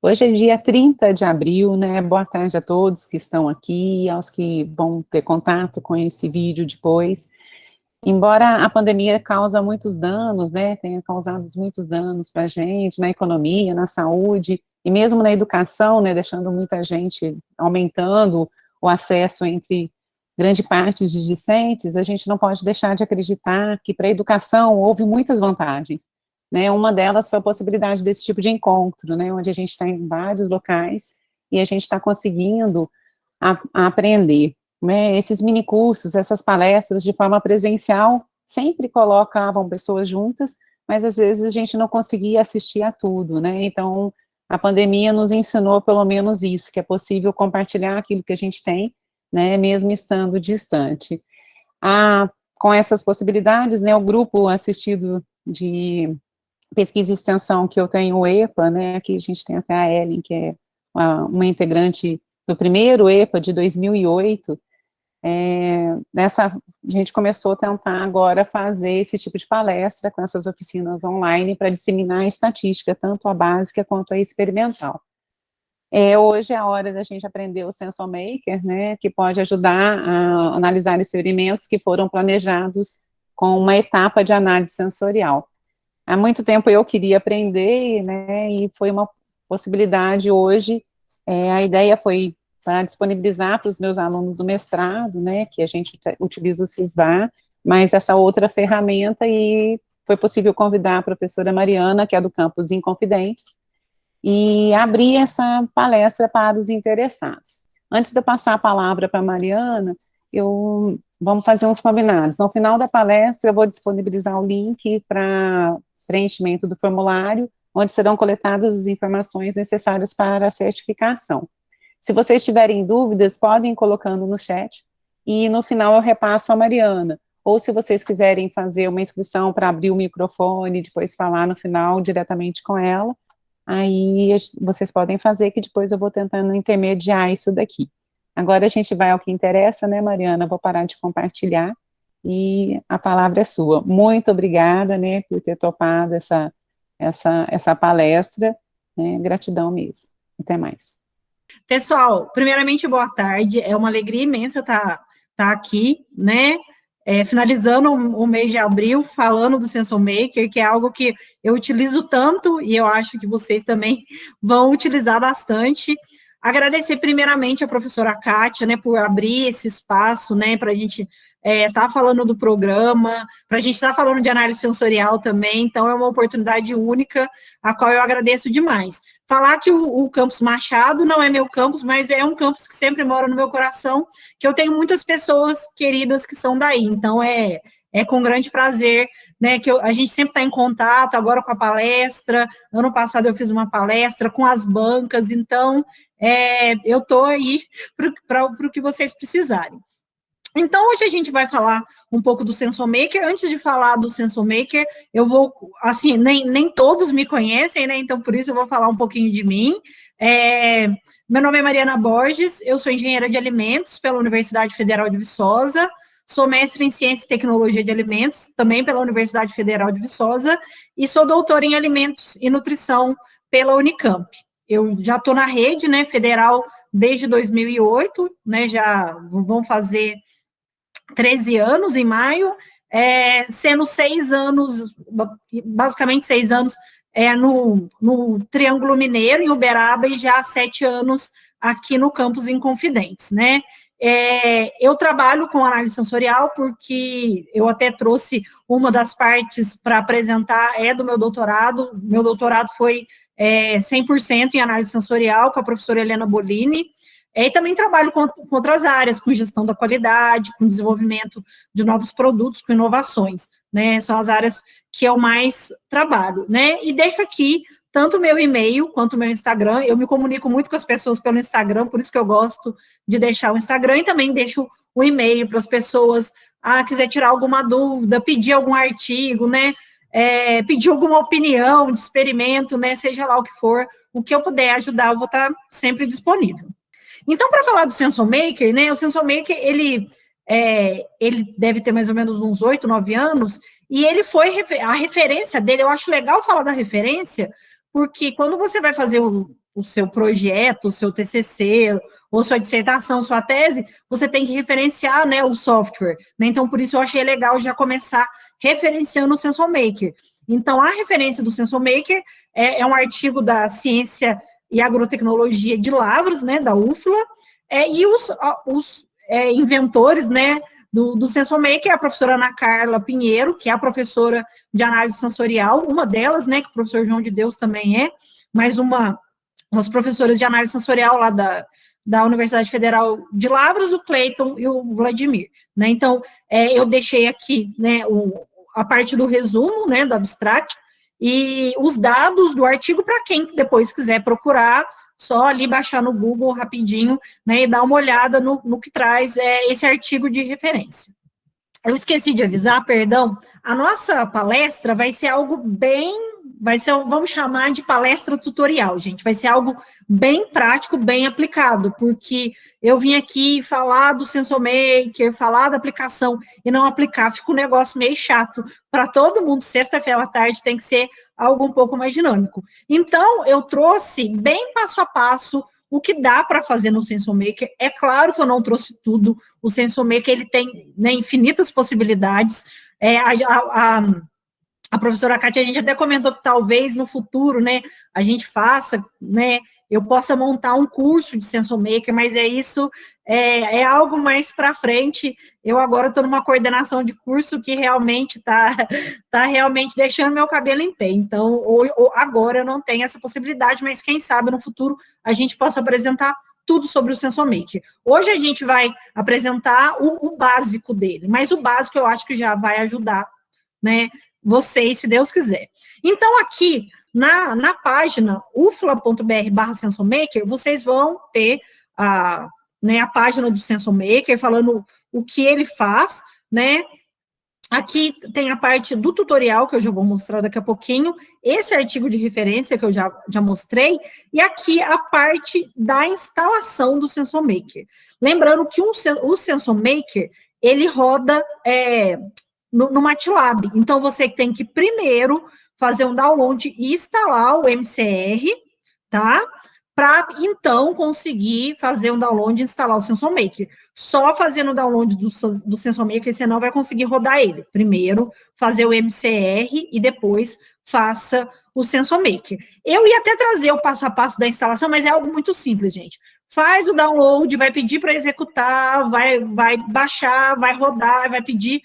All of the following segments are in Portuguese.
Hoje é dia 30 de abril, né? Boa tarde a todos que estão aqui, aos que vão ter contato com esse vídeo depois. Embora a pandemia cause muitos danos, né? Tenha causado muitos danos para a gente, na economia, na saúde, e mesmo na educação, né? Deixando muita gente, aumentando o acesso entre grande parte de discentes, a gente não pode deixar de acreditar que para a educação houve muitas vantagens, né? Uma delas foi a possibilidade desse tipo de encontro, né? Onde a gente está em vários locais e a gente está conseguindo a aprender, né? Esses mini cursos, essas palestras de forma presencial sempre colocavam pessoas juntas, mas às vezes a gente não conseguia assistir a tudo, né? Então, a pandemia nos ensinou pelo menos isso, que é possível compartilhar aquilo que a gente tem, né, mesmo estando distante. Com essas possibilidades, né, o grupo assistido de pesquisa e extensão que eu tenho, o EPA, né, aqui a gente tem até a Ellen, que é uma integrante do primeiro EPA de 2008, a gente começou a tentar agora fazer esse tipo de palestra com essas oficinas online para disseminar a estatística, tanto a básica quanto a experimental. Hoje é a hora da gente aprender o SensoMaker, né, que pode ajudar a analisar experimentos que foram planejados com uma etapa de análise sensorial. Há muito tempo eu queria aprender, né, e foi uma possibilidade hoje. A ideia foi para disponibilizar para os meus alunos do mestrado, né, que a gente utiliza o SISVA, mas essa outra ferramenta, e foi possível convidar a professora Mariana, que é do campus Inconfidente, e abrir essa palestra para os interessados. Antes de eu passar a palavra para a Mariana, vamos fazer uns combinados. No final da palestra, eu vou disponibilizar o link para preenchimento do formulário, onde serão coletadas as informações necessárias para a certificação. Se vocês tiverem dúvidas, podem ir colocando no chat, e no final eu repasso a Mariana. Ou se vocês quiserem fazer uma inscrição para abrir o microfone e depois falar no final diretamente com ela, aí vocês podem fazer, que depois eu vou tentando intermediar isso daqui. Agora a gente vai ao que interessa, né, Mariana? Vou parar de compartilhar e a palavra é sua. Muito obrigada, né, por ter topado essa palestra, né, gratidão mesmo. Até mais. Pessoal, primeiramente, boa tarde, é uma alegria imensa estar aqui, né, finalizando o mês de abril, falando do SensoMaker, que é algo que eu utilizo tanto, e eu acho que vocês também vão utilizar bastante. Agradecer primeiramente a professora Kátia, né, por abrir esse espaço, né, para a gente estar falando do programa, para a gente estar falando de análise sensorial também, então é uma oportunidade única, a qual eu agradeço demais. Falar que o campus Machado não é meu campus, mas é um campus que sempre mora no meu coração, que eu tenho muitas pessoas queridas que são daí, então é com grande prazer, né, que a gente sempre está em contato, agora com a palestra, ano passado eu fiz uma palestra com as bancas, então eu estou aí para o que vocês precisarem. Então, hoje a gente vai falar um pouco do SensoMaker. Antes de falar do SensoMaker, eu vou, assim, nem todos me conhecem, né, então por isso eu vou falar um pouquinho de mim. Meu nome é Mariana Borges, eu sou engenheira de alimentos pela Universidade Federal de Viçosa, sou mestre em Ciência e Tecnologia de Alimentos, também pela Universidade Federal de Viçosa, e sou doutora em Alimentos e Nutrição pela Unicamp. Eu já estou na rede, né, federal desde 2008, né, já vão fazer 13 anos em maio, sendo 6 anos, basicamente 6 anos no Triângulo Mineiro, em Uberaba, e já 7 anos aqui no campus Inconfidentes, né? Eu trabalho com análise sensorial porque eu até trouxe uma das partes para apresentar, do meu doutorado. Meu doutorado foi 100% em análise sensorial, com a professora Helena Bolini. E também trabalho com outras áreas, com gestão da qualidade, com desenvolvimento de novos produtos, com inovações, né? São as áreas que eu mais trabalho, né? E deixo aqui tanto o meu e-mail quanto o meu Instagram. Eu me comunico muito com as pessoas pelo Instagram, por isso que eu gosto de deixar o Instagram, e também deixo o e-mail para as pessoas, quiser tirar alguma dúvida, pedir algum artigo, né? Pedir alguma opinião de experimento, né? Seja lá o que for, o que eu puder ajudar, eu vou estar sempre disponível. Então, para falar do SensoMaker, né, o SensoMaker, ele deve ter mais ou menos uns 8, 9 anos, e ele foi, a referência dele, eu acho legal falar da referência, porque quando você vai fazer o o seu projeto, o seu TCC, ou sua dissertação, sua tese, você tem que referenciar, né, o software, né? Então, por isso eu achei legal já começar referenciando o SensoMaker. Então, a referência do SensoMaker é um artigo da Ciência e Agrotecnologia de Lavras, né, da UFLA, e os inventores, né, do SensoMaker, a professora Ana Carla Pinheiro, que é a professora de análise sensorial, uma delas, né, que o professor João de Deus também mais umas professoras de análise sensorial lá da Universidade Federal de Lavras, o Cleiton e o Vladimir, né? Então, eu deixei aqui, né, a parte do resumo, né, do abstract, e os dados do artigo para quem depois quiser procurar, só ali baixar no Google rapidinho, né, e dar uma olhada no que traz esse artigo de referência. Eu esqueci de avisar, perdão, a nossa palestra vai ser algo vamos chamar de palestra tutorial, gente, vai ser algo bem prático, bem aplicado, porque eu vim aqui falar do SensoMaker, falar da aplicação e não aplicar, fica um negócio meio chato para todo mundo, sexta-feira à tarde tem que ser algo um pouco mais dinâmico. Então, eu trouxe bem passo a passo o que dá para fazer no SensoMaker. É claro que eu não trouxe tudo, o SensoMaker ele tem, né, infinitas possibilidades, a professora Kátia, a gente até comentou que talvez no futuro, né, a gente faça, né, eu possa montar um curso de SensoMaker, mas é algo mais para frente. Eu agora estou numa coordenação de curso que realmente está realmente deixando meu cabelo em pé. Então, agora eu não tenho essa possibilidade, mas quem sabe no futuro a gente possa apresentar tudo sobre o SensoMaker. Hoje a gente vai apresentar o básico dele, mas o básico eu acho que já vai ajudar, né, vocês, se Deus quiser. Então, aqui, na página ufla.br/SensoMaker, vocês vão ter a página do SensoMaker, falando o que ele faz, né? Aqui tem a parte do tutorial, que eu já vou mostrar daqui a pouquinho, esse artigo de referência que eu já mostrei, e aqui a parte da instalação do SensoMaker. Lembrando que o SensoMaker, ele roda no MATLAB. Então, você tem que primeiro fazer um download e instalar o MCR, tá? Para, então, conseguir fazer um download e instalar o SensoMaker. Só fazendo o download do SensoMaker, você não vai conseguir rodar ele. Primeiro, fazer o MCR e depois faça o SensoMaker. Eu ia até trazer o passo a passo da instalação, mas é algo muito simples, gente. Faz o download, vai pedir para executar, vai baixar, vai rodar, vai pedir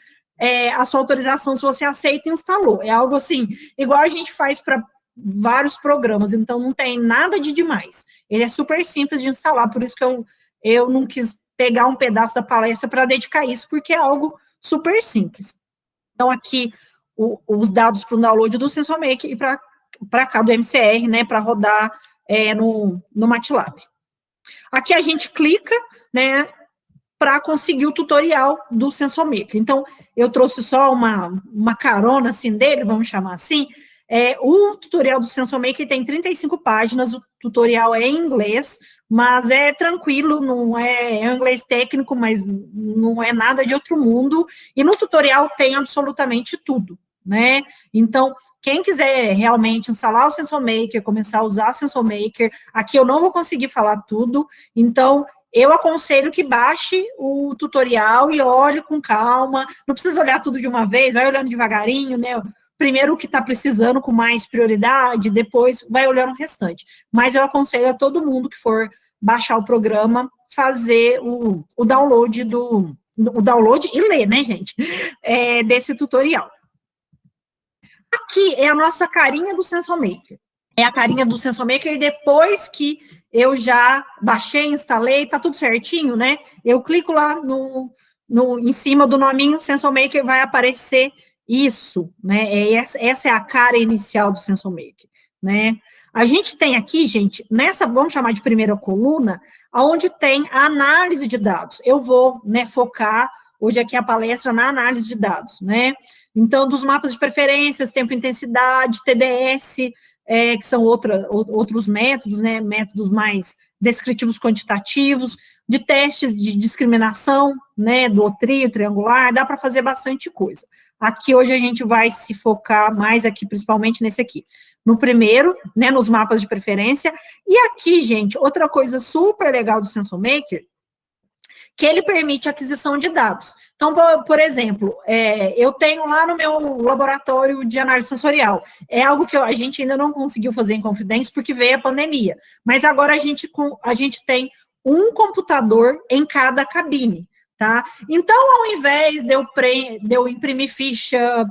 a sua autorização se você aceita e instalou. É algo assim, igual a gente faz para vários programas, então não tem nada de demais. Ele é super simples de instalar, por isso que eu não quis pegar um pedaço da palestra para dedicar isso, porque é algo super simples. Então, aqui, os dados para o download do SensoMaker e para cá do MCR, né, para rodar no MATLAB. Aqui a gente clica, né, para conseguir o tutorial do SensoMaker. Então, eu trouxe só uma carona, assim, dele, vamos chamar assim. O tutorial do SensoMaker tem 35 páginas, o tutorial é em inglês, mas é tranquilo, não é inglês técnico, mas não é nada de outro mundo, e no tutorial tem absolutamente tudo, né? Então, quem quiser realmente instalar o SensoMaker, começar a usar o SensoMaker, aqui eu não vou conseguir falar tudo, então eu aconselho que baixe o tutorial e olhe com calma, não precisa olhar tudo de uma vez, vai olhando devagarinho, né? Primeiro o que está precisando com mais prioridade, depois vai olhando o restante. Mas eu aconselho a todo mundo que for baixar o programa, fazer o download o download e ler, né, gente? Desse tutorial. Aqui é a nossa carinha do SensoMaker. É a carinha do SensoMaker depois que eu já baixei, instalei, tá tudo certinho, né? Eu clico lá em cima do nominho SensoMaker, vai aparecer isso, né? Essa é a cara inicial do SensoMaker, né? A gente tem aqui, gente, vamos chamar de primeira coluna, onde tem a análise de dados. Eu vou, né, focar hoje aqui a palestra na análise de dados, né? Então, dos mapas de preferências, tempo e intensidade, TDS, que são outros métodos, né? Métodos mais descritivos quantitativos, de testes de discriminação, né? Do trio, triangular, dá para fazer bastante coisa. Aqui hoje a gente vai se focar mais aqui, principalmente nesse aqui. No primeiro, né, nos mapas de preferência. E aqui, gente, outra coisa super legal do SensoMaker, que ele permite aquisição de dados. Então, por exemplo, eu tenho lá no meu laboratório de análise sensorial, é algo que a gente ainda não conseguiu fazer em Confidence porque veio a pandemia, mas agora a gente tem um computador em cada cabine, tá? Então, ao invés de eu imprimir ficha,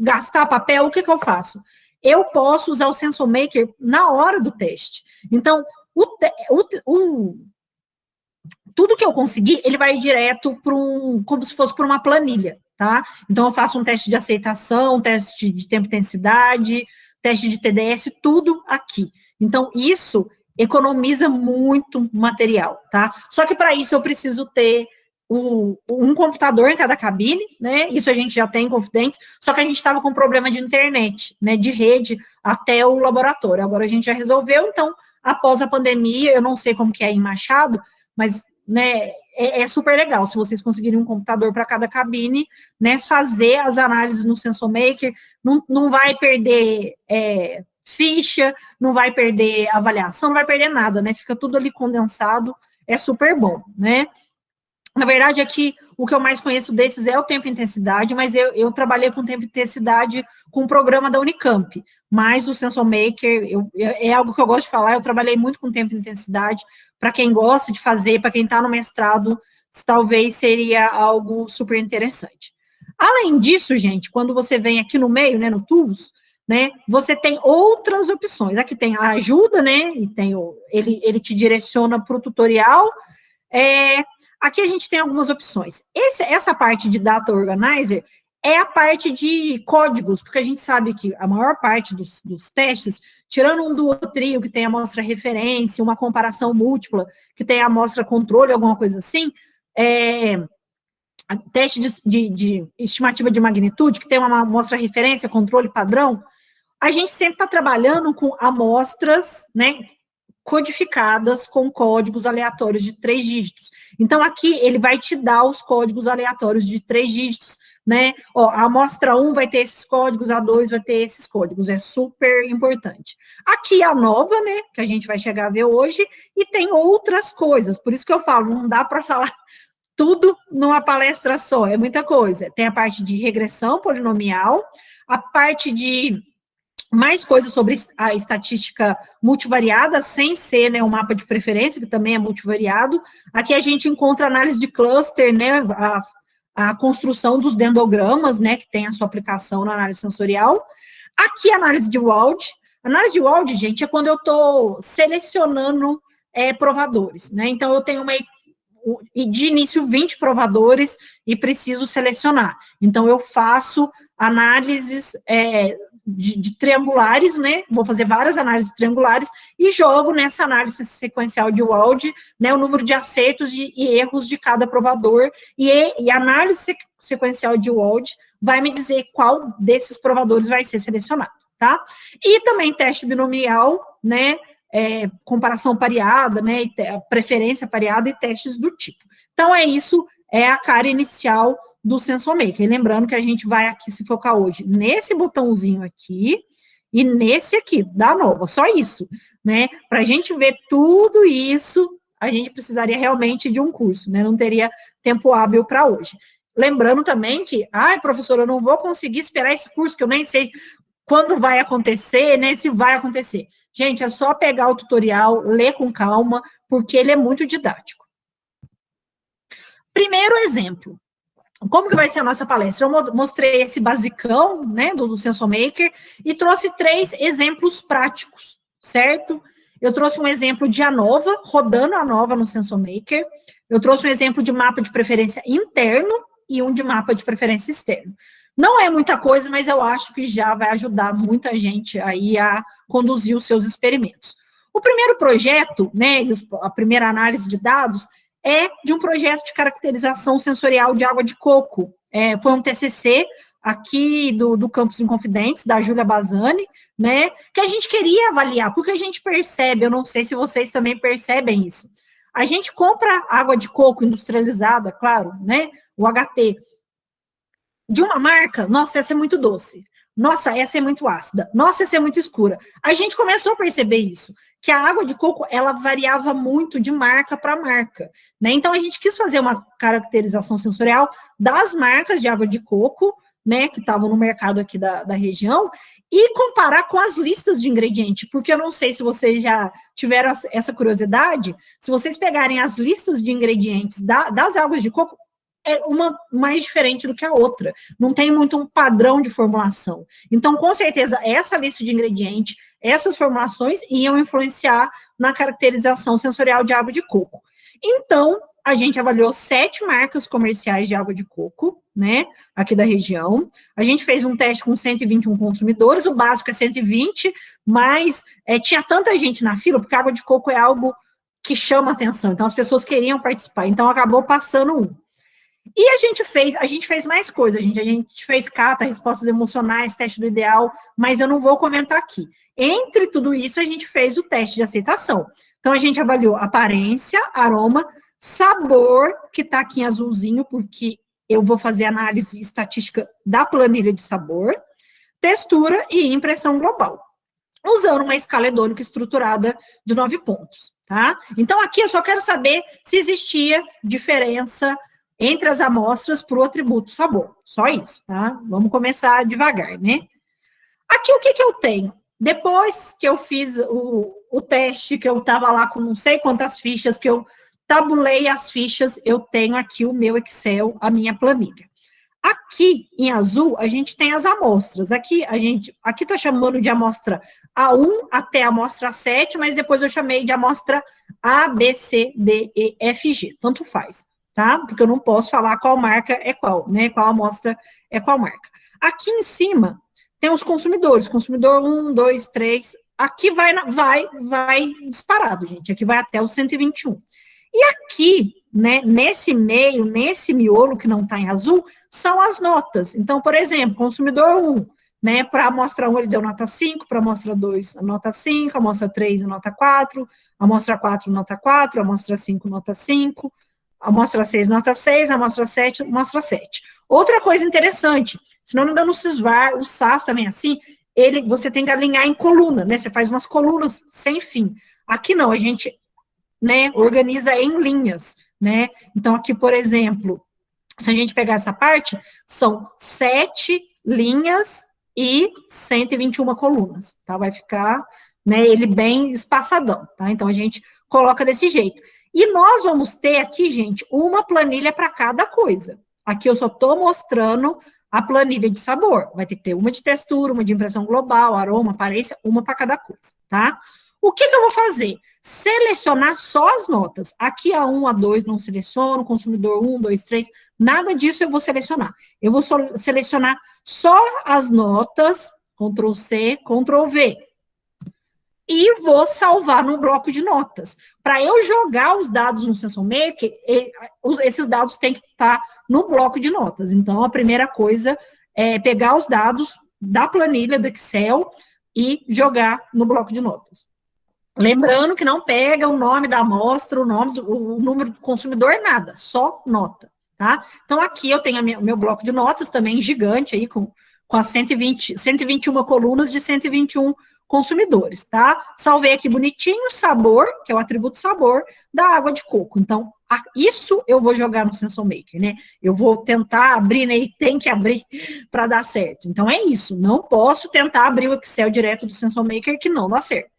gastar papel, o que eu faço? Eu posso usar o SensoMaker na hora do teste. Então, tudo que eu conseguir, ele vai direto para como se fosse para uma planilha, tá? Então, eu faço um teste de aceitação, teste de tempo e intensidade, teste de TDS, tudo aqui. Então, isso economiza muito material, tá? Só que para isso eu preciso ter um computador em cada cabine, né? Isso a gente já tem em Confidence, só que a gente estava com problema de internet, né? De rede até o laboratório. Agora a gente já resolveu, então, após a pandemia, eu não sei como que é em Machado, mas né, é super legal se vocês conseguirem um computador para cada cabine, né, fazer as análises no SensoMaker, não vai perder ficha, não vai perder avaliação, não vai perder nada, né, fica tudo ali condensado, é super bom, né. Na verdade, aqui, o que eu mais conheço desses é o tempo e intensidade, mas eu trabalhei com tempo e intensidade com o programa da Unicamp, mas o SensoMaker é algo que eu gosto de falar, eu trabalhei muito com tempo e intensidade, para quem gosta de fazer, para quem está no mestrado, talvez seria algo super interessante. Além disso, gente, quando você vem aqui no meio, né, no Tools, né, você tem outras opções. Aqui tem a ajuda, né, e tem ele te direciona para o tutorial. Aqui a gente tem algumas opções. Essa parte de Data Organizer é a parte de códigos, porque a gente sabe que a maior parte dos testes, tirando um duotrio que tem amostra referência, uma comparação múltipla, que tem amostra controle, alguma coisa assim, teste de estimativa de magnitude, que tem uma amostra referência, controle padrão, a gente sempre está trabalhando com amostras, né, codificadas com códigos aleatórios de 3 dígitos. Então, aqui, ele vai te dar os códigos aleatórios de 3 dígitos, né? Ó, a amostra 1 vai ter esses códigos, a 2 vai ter esses códigos, é super importante. Aqui, a nova, né, que a gente vai chegar a ver hoje, e tem outras coisas, por isso que eu falo, não dá para falar tudo numa palestra só, é muita coisa. Tem a parte de regressão polinomial, a parte de mais coisas sobre a estatística multivariada, sem ser, né, um mapa de preferência, que também é multivariado. Aqui a gente encontra análise de cluster, né, a construção dos dendrogramas, né, que tem a sua aplicação na análise sensorial. Aqui, análise de Wald. Análise de Wald, gente, é quando eu estou selecionando provadores, né, então eu tenho de início 20 provadores e preciso selecionar. Então, eu faço análises de triangulares, né? Vou fazer várias análises triangulares e jogo nessa análise sequencial de Wald, né, o número de acertos e erros de cada provador, e a análise sequencial de Wald vai me dizer qual desses provadores vai ser selecionado, tá? E também teste binomial, né, comparação pareada, né, preferência pareada e testes do tipo. Então, isso é a cara inicial do SensoMaker. E lembrando que a gente vai aqui se focar hoje nesse botãozinho aqui e nesse aqui, da nova, só isso, né? Para a gente ver tudo isso, a gente precisaria realmente de um curso, né? Não teria tempo hábil para hoje. Lembrando também que, professora, eu não vou conseguir esperar esse curso, que eu nem sei quando vai acontecer, né? Se vai acontecer. Gente, é só pegar o tutorial, ler com calma, porque ele é muito didático. Primeiro exemplo. Como que vai ser a nossa palestra? Eu mostrei esse basicão, né, do SensoMaker, e trouxe 3 exemplos práticos, certo? Eu trouxe um exemplo de ANOVA, rodando a ANOVA no SensoMaker. Eu trouxe um exemplo de mapa de preferência interno e um de mapa de preferência externo. Não é muita coisa, mas eu acho que já vai ajudar muita gente aí a conduzir os seus experimentos. O primeiro projeto, né, a primeira análise de dados, é de um projeto de caracterização sensorial de água de coco. Foi um TCC aqui do Campus Inconfidentes, da Júlia Bazzani, né, que a gente queria avaliar, porque a gente percebe, eu não sei se vocês também percebem isso, a gente compra água de coco industrializada, claro, né, o HT, de uma marca, nossa, essa é muito doce. Nossa, essa é muito ácida. Nossa, essa é muito escura. A gente começou a perceber isso, que a água de coco, ela variava muito de marca para marca, né? Então, a gente quis fazer uma caracterização sensorial das marcas de água de coco, né, que estavam no mercado aqui da região, e comparar com as listas de ingredientes, porque eu não sei se vocês já tiveram essa curiosidade, se vocês pegarem as listas de ingredientes das águas de coco, é uma mais diferente do que a outra. Não tem muito um padrão de formulação. Então, com certeza, essa lista de ingredientes, essas formulações iam influenciar na caracterização sensorial de água de coco. Então, a gente avaliou 7 marcas comerciais de água de coco, né, aqui da região. A gente fez um teste com 121 consumidores, o básico é 120, mas tinha tanta gente na fila, porque a água de coco é algo que chama atenção, então as pessoas queriam participar, então acabou passando um. E a gente fez mais coisas, a gente fez cata, respostas emocionais, teste do ideal, mas eu não vou comentar aqui. Entre tudo isso, a gente fez o teste de aceitação. Então, a gente avaliou aparência, aroma, sabor, que está aqui em azulzinho, porque eu vou fazer análise estatística da planilha de sabor, textura e impressão global, usando uma escala hedônica estruturada de 9 pontos, tá? Então, aqui eu só quero saber se existia diferença entre as amostras para o atributo sabor. Só isso, tá? Vamos começar devagar, né? Aqui, o que eu tenho? Depois que eu fiz o teste, que eu estava lá com não sei quantas fichas, que eu tabulei as fichas, eu tenho aqui o meu Excel, a minha planilha. Aqui, em azul, a gente tem as amostras. Aqui está chamando de amostra A1 até a amostra 7, mas depois eu chamei de amostra A, B, C, D, E, F, G. Tanto faz. Tá? Porque eu não posso falar qual marca é qual, né? Qual amostra é qual marca. Aqui em cima tem os consumidores, consumidor 1, 2, 3, aqui vai disparado, gente, aqui vai até o 121. E aqui, né, nesse meio, nesse miolo que não está em azul, são as notas. Então, por exemplo, consumidor 1, né, para a amostra 1 ele deu nota 5, para a amostra 2 nota 5, a amostra 3 nota 4, a amostra 4 nota 4, a amostra 5 nota 5, amostra 6, nota 6, amostra 7, mostra 7. Outra coisa interessante, se não me engano, o SISVAR, o SAS também é assim, você tem que alinhar em coluna, né? Você faz umas colunas sem fim. Aqui não, a gente, né, organiza em linhas, né? Então, aqui, por exemplo, se a gente pegar essa parte, são 7 linhas e 121 colunas, tá? Vai ficar, né, ele bem espaçadão, tá? Então, a gente coloca desse jeito. E nós vamos ter aqui, gente, uma planilha para cada coisa. Aqui eu só estou mostrando a planilha de sabor. Vai ter que ter uma de textura, uma de impressão global, aroma, aparência, uma para cada coisa, tá? O que eu vou fazer? Selecionar só as notas. Aqui a 1, a 2 não seleciono, consumidor 1, 2, 3, nada disso eu vou selecionar. Eu vou selecionar só as notas, Ctrl C, Ctrl V. E vou salvar no bloco de notas. Para eu jogar os dados no SensoMaker, esses dados têm que estar no bloco de notas. Então, a primeira coisa é pegar os dados da planilha do Excel e jogar no bloco de notas. Lembrando que não pega o nome da amostra, o número do consumidor, nada, só nota, tá? Então, aqui eu tenho o meu bloco de notas também gigante aí, com as 121 colunas de 121 consumidores, tá? Salvei aqui bonitinho o sabor, que é o atributo sabor, da água de coco. Então, isso eu vou jogar no SensoMaker, né? Eu vou tentar abrir, né? E tem que abrir para dar certo. Então, é isso. Não posso tentar abrir o Excel direto do SensoMaker, que não dá certo.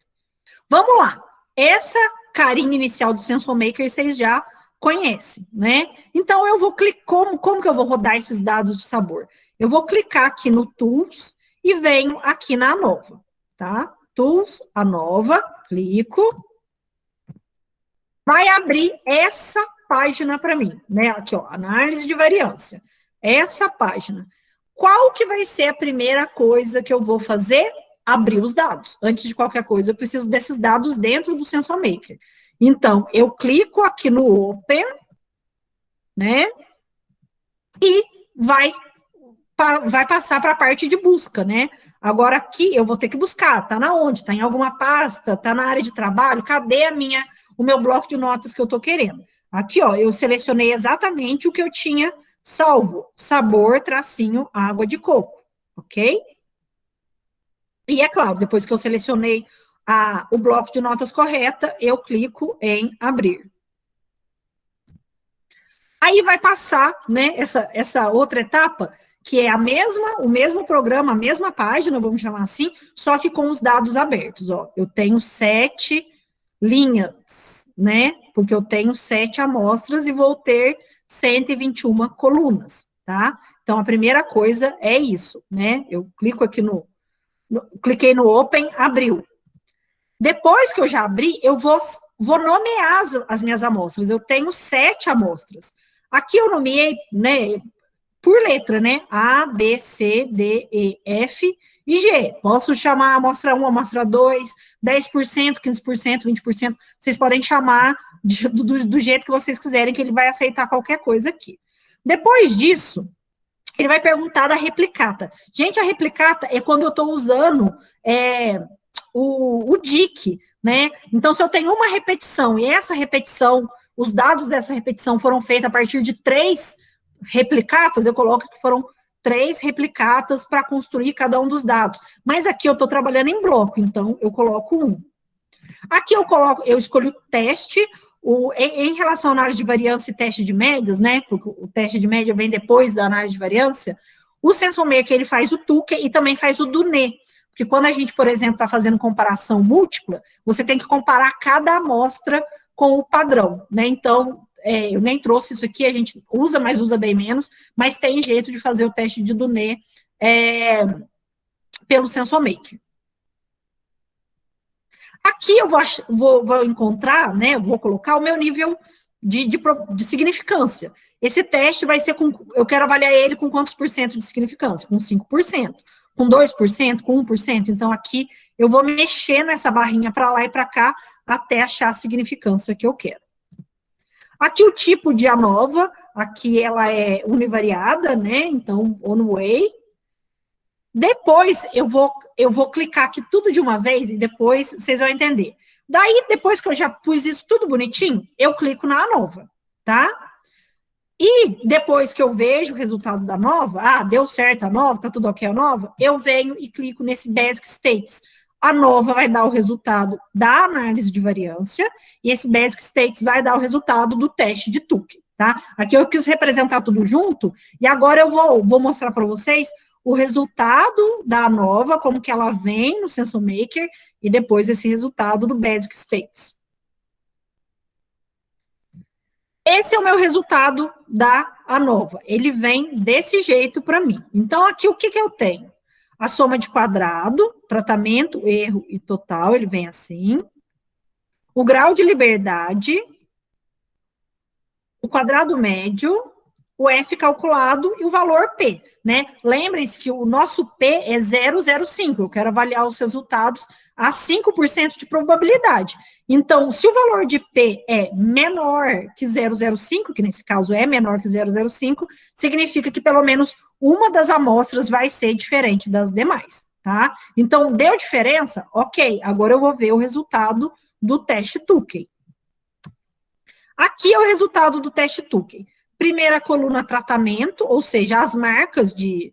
Vamos lá. Essa carinha inicial do SensoMaker vocês já conhecem, né? Então, eu vou clicar... Como que eu vou rodar esses dados de sabor? Eu vou clicar aqui no Tools e venho aqui na nova. Tá? Tools, a nova, clico. Vai abrir essa página para mim, né? Aqui, ó, análise de variância. Essa página. Qual que vai ser a primeira coisa que eu vou fazer? Abrir os dados. Antes de qualquer coisa, eu preciso desses dados dentro do SensoMaker. Então, eu clico aqui no Open, né? E vai passar para a parte de busca, né? Agora aqui eu vou ter que buscar, tá na onde? Tá em alguma pasta, tá na área de trabalho? Cadê o meu bloco de notas que eu tô querendo? Aqui, ó, eu selecionei exatamente o que eu tinha salvo sabor, tracinho, água de coco, ok? E é claro, depois que eu selecionei o bloco de notas correta, eu clico em abrir. Aí vai passar, né, essa outra etapa, que é o mesmo programa, a mesma página, vamos chamar assim, só que com os dados abertos, ó. Eu tenho 7 linhas, né, porque eu tenho 7 amostras e vou ter 121 colunas, tá? Então, a primeira coisa é isso, né, eu clico aqui cliquei no Open, abriu. Depois que eu já abri, eu vou nomear as minhas amostras. Eu tenho 7 amostras. Aqui eu nomeei, né, por letra, né? A, B, C, D, E, F e G. Posso chamar a amostra 1, amostra 2, 10%, 15%, 20%. Vocês podem chamar do jeito que vocês quiserem, que ele vai aceitar qualquer coisa aqui. Depois disso, ele vai perguntar da replicata. Gente, a replicata é quando eu estou usando o DIC, né? Então, se eu tenho uma repetição e essa repetição, os dados dessa repetição foram feitos a partir de 3 replicatas, eu coloco que foram 3 replicatas para construir cada um dos dados. Mas aqui eu estou trabalhando em bloco, então eu coloco 1. Aqui eu escolho o teste, em relação à análise de variância e teste de médias, né? Porque o teste de média vem depois da análise de variância. O SensoMaker, ele faz o Tukey e também faz o Duné. Porque quando a gente, por exemplo, está fazendo comparação múltipla, você tem que comparar cada amostra com o padrão, né? Então, eu nem trouxe isso aqui, a gente usa, mas usa bem menos, mas tem jeito de fazer o teste de Duné pelo SensoMaker. Aqui eu vou encontrar, né, vou colocar o meu nível de significância. Esse teste vai ser eu quero avaliar ele com quantos por cento de significância? Com 5%, com 2%, com 1%. Então, aqui eu vou mexer nessa barrinha para lá e para cá até achar a significância que eu quero. Aqui o tipo de ANOVA, aqui ela é univariada, né, então, one-way. Depois, eu vou clicar aqui tudo de uma vez e depois vocês vão entender. Daí, depois que eu já pus isso tudo bonitinho, eu clico na ANOVA, tá? E depois que eu vejo o resultado da nova, deu certo a nova, tá tudo ok a nova, eu venho e clico nesse Basic States. A nova vai dar o resultado da análise de variância e esse Basic States vai dar o resultado do teste de Tukey, tá? Aqui eu quis representar tudo junto e agora eu vou mostrar para vocês o resultado da ANOVA, como que ela vem no SensoMaker, e depois esse resultado do Basic States. Esse é o meu resultado da ANOVA. Ele vem desse jeito para mim. Então, aqui o que eu tenho? A soma de quadrado, tratamento, erro e total, ele vem assim. O grau de liberdade, o quadrado médio, o F calculado e o valor P, né? Lembrem-se que o nosso P é 0,05, eu quero avaliar os resultados a 5% de probabilidade. Então, se o valor de P é menor que 0,05, que nesse caso é menor que 0,05, significa que pelo menos uma das amostras vai ser diferente das demais, tá? Então, deu diferença? Ok, agora eu vou ver o resultado do teste Tukey. Aqui é o resultado do teste Tukey. Primeira coluna, tratamento, ou seja, as marcas de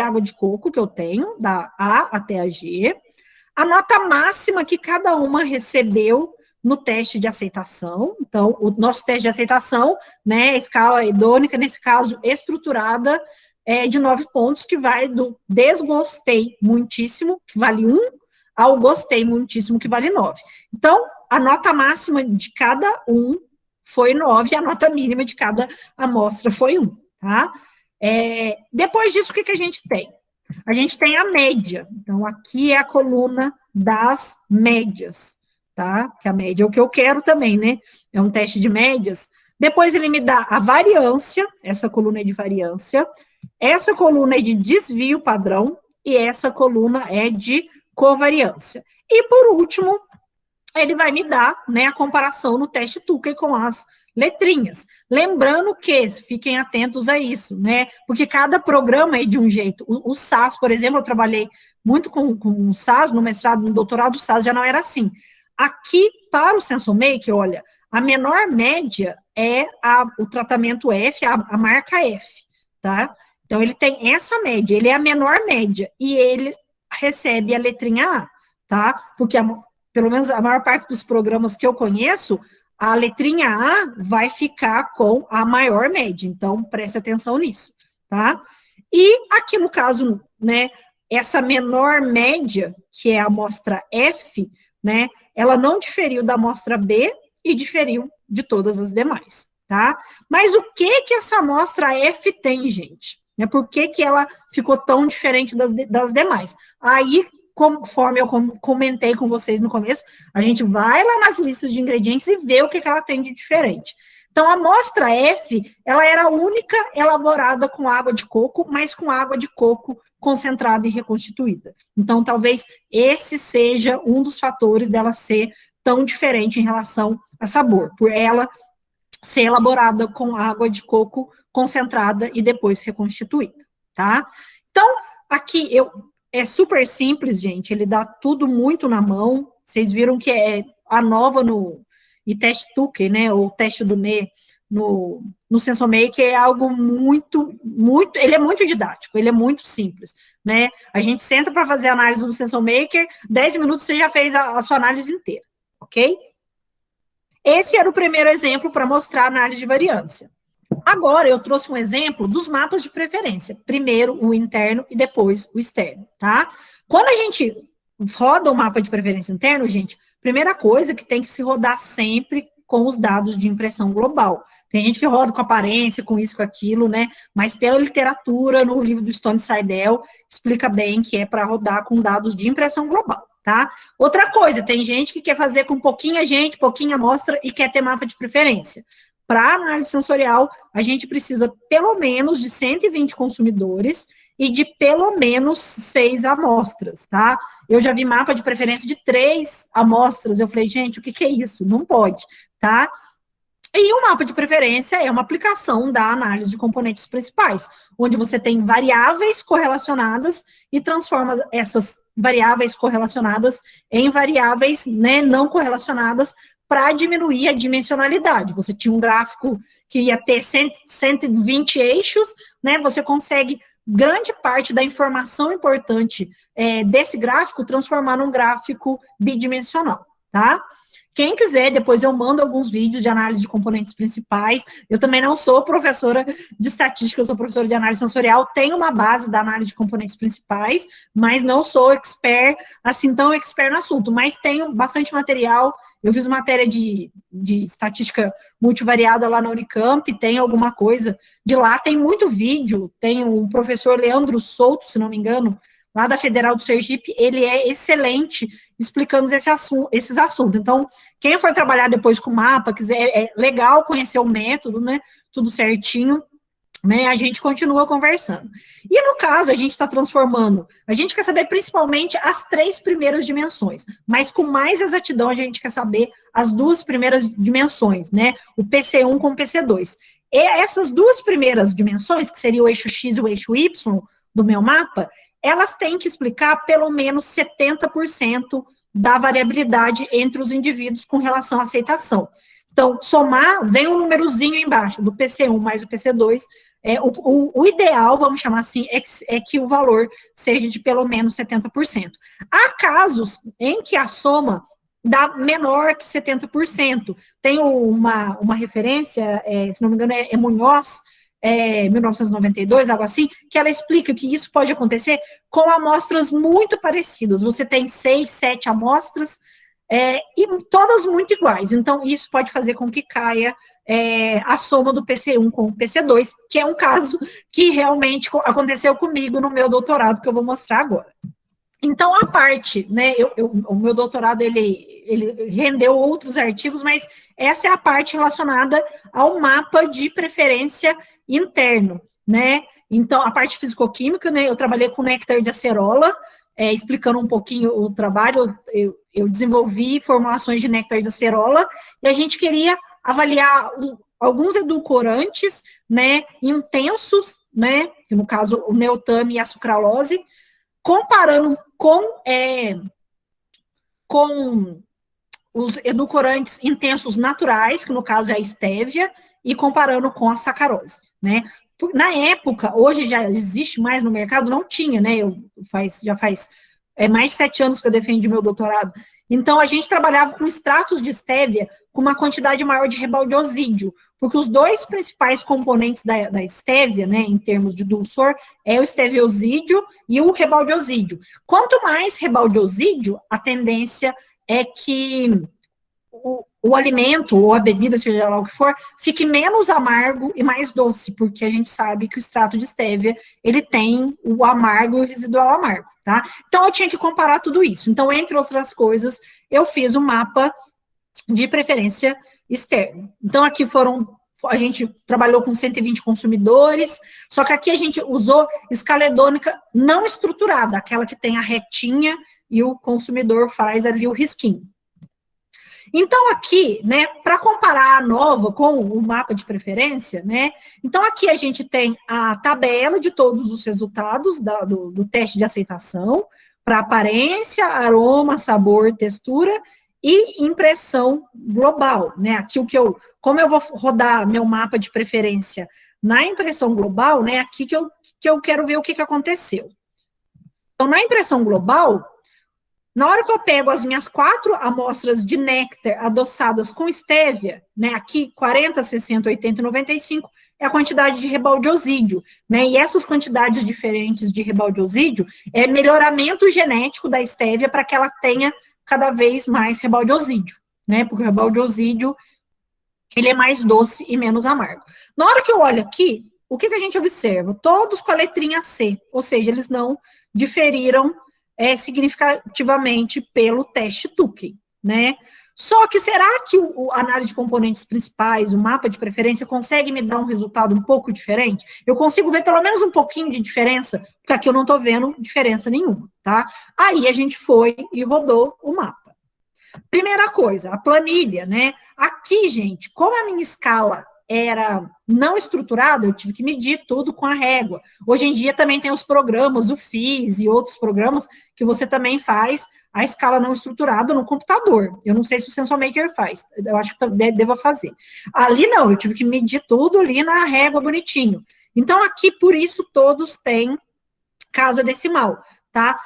água de coco que eu tenho, da A até a G. A nota máxima que cada uma recebeu no teste de aceitação. Então, o nosso teste de aceitação, né, escala hedônica, nesse caso, estruturada, de 9 pontos, que vai do desgostei muitíssimo, que vale 1, ao gostei muitíssimo, que vale 9. Então, a nota máxima de cada um foi 9, e a nota mínima de cada amostra foi 1, tá? Depois disso, o que a gente tem? A gente tem a média. Então, aqui é a coluna das médias, tá? Que a média é o que eu quero também, né? É um teste de médias. Depois ele me dá a variância, essa coluna é de variância, essa coluna é de desvio padrão, e essa coluna é de covariância. E, por último, ele vai me dar, né, a comparação no teste Tukey com as letrinhas. Lembrando que, fiquem atentos a isso, né, porque cada programa é de um jeito. O SAS, por exemplo, eu trabalhei muito com o SAS, no mestrado, no doutorado, o SAS já não era assim. Aqui, para o SensoMaker, olha, a menor média é o tratamento F, a marca F, tá? Então, ele tem essa média, ele é a menor média, e ele recebe a letrinha A, tá? Porque, pelo menos, a maior parte dos programas que eu conheço, a letrinha A vai ficar com a maior média, então, preste atenção nisso, tá? E aqui, no caso, né, essa menor média, que é a amostra F, né, ela não diferiu da amostra B e diferiu de todas as demais, tá? Mas o que essa amostra F tem, gente? Por que ela ficou tão diferente das demais? Aí, conforme eu comentei com vocês no começo, a gente vai lá nas listas de ingredientes e vê o que ela tem de diferente. Então, a amostra F, ela era a única elaborada com água de coco, mas com água de coco concentrada e reconstituída. Então, talvez esse seja um dos fatores dela ser tão diferente em relação a sabor, por ela ser elaborada com água de coco concentrada e depois reconstituída, tá? Então, aqui é super simples, gente, ele dá tudo muito na mão, vocês viram que é a nova e teste Tuque, né, ou teste do NE, no SensoMaker é algo muito, ele é muito didático, ele é muito simples, né? A gente senta para fazer análise no SensoMaker, 10 minutos você já fez a sua análise inteira, ok? Esse era o primeiro exemplo para mostrar a análise de variância. Agora, eu trouxe um exemplo dos mapas de preferência. Primeiro o interno e depois o externo, tá? Quando a gente roda o mapa de preferência interno, gente, primeira coisa que tem que se rodar sempre com os dados de impressão global. Tem gente que roda com aparência, com isso, com aquilo, né? Mas pela literatura, no livro do Stone Seidel, explica bem que é para rodar com dados de impressão global, tá? Outra coisa, tem gente que quer fazer com pouquinha gente, pouquinha amostra e quer ter mapa de preferência. Para análise sensorial, a gente precisa pelo menos de 120 consumidores e de pelo menos 6 amostras, tá? Eu já vi mapa de preferência de 3 amostras, eu falei, gente, o que é isso? Não pode, tá? E o mapa de preferência é uma aplicação da análise de componentes principais, onde você tem variáveis correlacionadas e transforma essas variáveis correlacionadas em variáveis, né, não correlacionadas para diminuir a dimensionalidade. Você tinha um gráfico que ia ter 120 eixos, né, você consegue grande parte da informação importante desse gráfico transformar num gráfico bidimensional, tá? Quem quiser, depois eu mando alguns vídeos de análise de componentes principais. Eu também não sou professora de estatística, eu sou professora de análise sensorial, tenho uma base da análise de componentes principais, mas não sou expert, assim, tão expert no assunto, mas tenho bastante material. Eu fiz matéria de estatística multivariada lá na Unicamp, tem alguma coisa de lá, tem muito vídeo, tem o professor Leandro Souto, se não me engano, lá da Federal do Sergipe, ele é excelente explicando esses assuntos. Então, quem for trabalhar depois com mapa, quiser, é legal conhecer o método, né, tudo certinho, né, a gente continua conversando. E no caso, a gente está transformando, a gente quer saber principalmente as 3 primeiras dimensões, mas com mais exatidão a gente quer saber as 2 primeiras dimensões, né, o PC1 com o PC2. E essas 2 primeiras dimensões, que seria o eixo X e o eixo Y do meu mapa, elas têm que explicar pelo menos 70% da variabilidade entre os indivíduos com relação à aceitação. Então, somar, vem um númerozinho embaixo, do PC1 mais o PC2, o ideal, vamos chamar assim, é que o valor seja de pelo menos 70%. Há casos em que a soma dá menor que 70%. Tem uma referência, se não me engano, é Munhoz, 1992, algo assim, que ela explica que isso pode acontecer com amostras muito parecidas. Você tem 6, 7 amostras, e todas muito iguais. Então, isso pode fazer com que caia a soma do PC1 com o PC2, que é um caso que realmente aconteceu comigo no meu doutorado, que eu vou mostrar agora. Então, a parte, né, o meu doutorado, ele rendeu outros artigos, mas essa é a parte relacionada ao mapa de preferência interno, né? Então, a parte fisicoquímica, né, eu trabalhei com néctar de acerola, explicando um pouquinho o trabalho, eu desenvolvi formulações de néctar de acerola, e a gente queria avaliar alguns edulcorantes, né, intensos, né, que no caso o neotame e a sucralose, comparando com os edulcorantes intensos naturais, que no caso é a estévia, e comparando com a sacarose, né? Na época, hoje já existe mais no mercado, não tinha, né? Já faz mais de 7 anos que eu defendi meu doutorado. Então, a gente trabalhava com extratos de estévia com uma quantidade maior de rebaldeosídio, porque os dois principais componentes da estévia, né, em termos de dulçor, é o esteviosídio e o rebaldeosídio. Quanto mais rebaldeosídio, a tendência é que o alimento ou a bebida, seja lá o que for, fique menos amargo e mais doce, porque a gente sabe que o extrato de estévia, ele tem o amargo e o residual amargo, tá? Então, eu tinha que comparar tudo isso. Então, entre outras coisas, eu fiz um mapa de preferência externa. Então, aqui a gente trabalhou com 120 consumidores, só que aqui a gente usou escala hedônica não estruturada, aquela que tem a retinha e o consumidor faz ali o risquinho. Então, aqui, né, para comparar a nova com o mapa de preferência, né, então aqui a gente tem a tabela de todos os resultados do teste de aceitação para aparência, aroma, sabor, textura e impressão global, né, aqui como eu vou rodar meu mapa de preferência na impressão global, né, aqui que eu quero ver o que aconteceu. Então, na impressão global, na hora que eu pego as minhas 4 amostras de néctar adoçadas com estévia, né, aqui 40, 60, 80 e 95, é a quantidade de rebaldeosídio, né, e essas quantidades diferentes de rebaldeosídio é melhoramento genético da estévia para que ela tenha cada vez mais rebaldeosídio, né, porque o rebaldeosídio, ele é mais doce e menos amargo. Na hora que eu olho aqui, o que a gente observa? Todos com a letrinha C, ou seja, eles não diferiram significativamente pelo teste Tukey, né? Só que será que a análise de componentes principais, o mapa de preferência, consegue me dar um resultado um pouco diferente? Eu consigo ver pelo menos um pouquinho de diferença, porque aqui eu não estou vendo diferença nenhuma, tá? Aí a gente foi e rodou o mapa. Primeira coisa, a planilha, né? Aqui, gente, como a minha escala era não estruturada, eu tive que medir tudo com a régua. Hoje em dia também tem os programas, o FIS e outros programas que você também faz a escala não estruturada no computador. Eu não sei se o SensorMaker faz, eu acho que deva fazer. Ali não, eu tive que medir tudo ali na régua bonitinho. Então aqui, por isso, todos têm casa decimal, tá?